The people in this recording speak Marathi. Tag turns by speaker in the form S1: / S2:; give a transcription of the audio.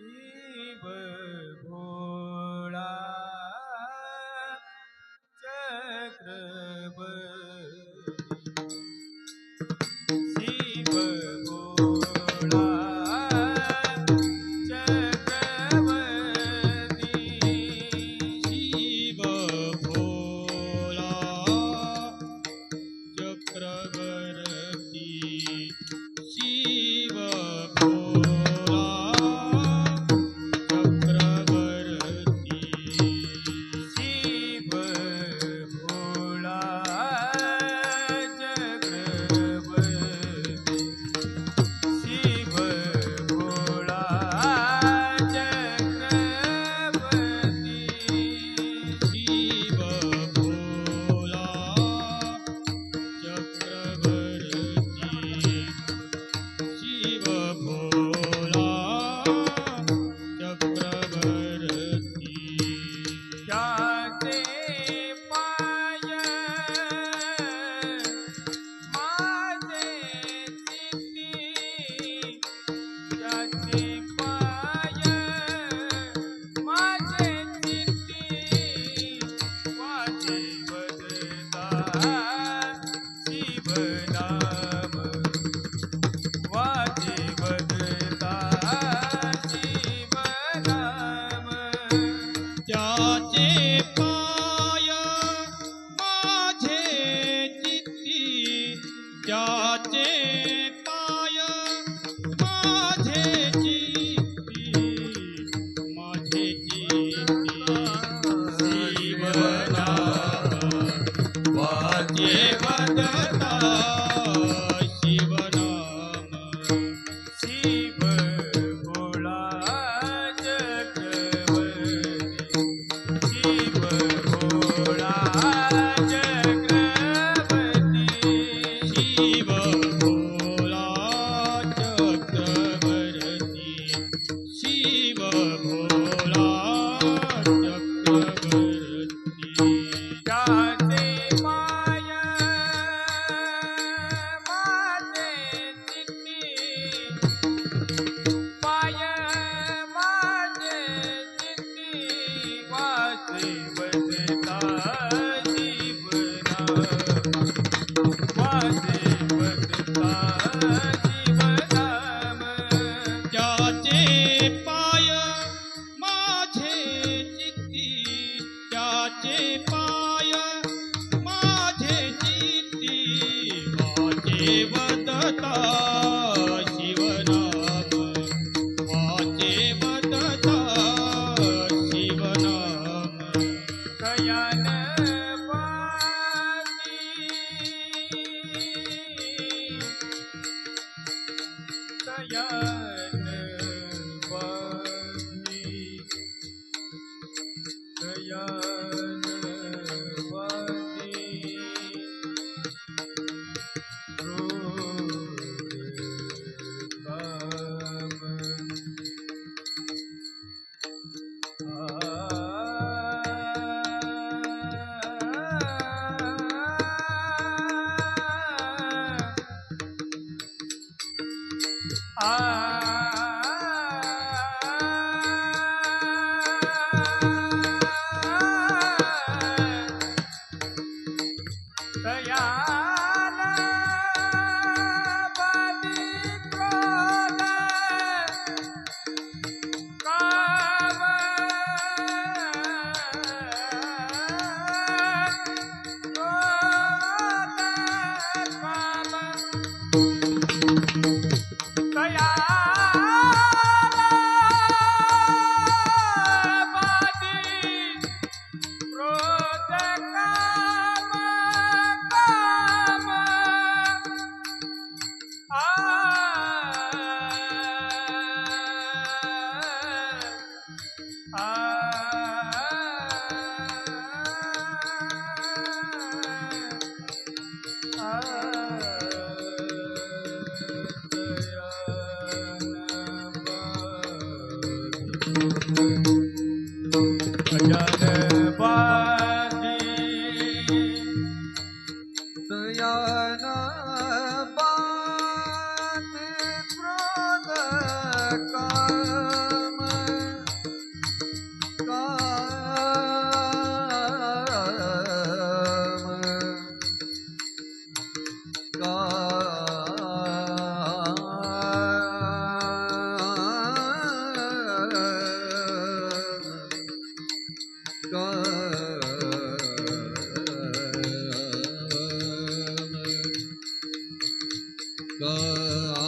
S1: शिव भोळा चक्रवर्ती शिव भोळा चक्रवर्ती
S2: शिव भोला चक्रवर्ती शिव भोला चक्रवर्ती
S1: शिव भोळा चक्रवर्ती शिव भोळा चक्रवर्ती
S2: शिव भोला चक्रवर्ती शिव भोला चक्रवर्ती
S1: त्याचे पाय माझे चित्ती त्याचे पाय माझे चित्ती वाजे वदता शिवनाम वाजे वदता शिवनाम
S2: त्याचे पाय माझे चित्ती त्याचे पाय माझे चित्ती माझे चित्ती शिवनाम वाजे वदता शिवनाम
S1: शिव भोळा चक्रवर्ती शिव भोळा चक्रवर्ती
S2: शिव भोला चक्रवर्ती शिव भोला चक्रवर्ती
S1: त्याचे पाय माझे चित्ती पाय माझे चित्ती वाचे वदता शिवनाम वाचे वदता शिवनाम
S2: त्याचे पाय माझे चित्ती त्याचे पाय माझे चित्ती वाचे वदता शिवनाम वाचे वदता शिवनाम
S1: कयान पाती कयान पाती कयान पाती
S3: याना बांधी क्रोध काम काम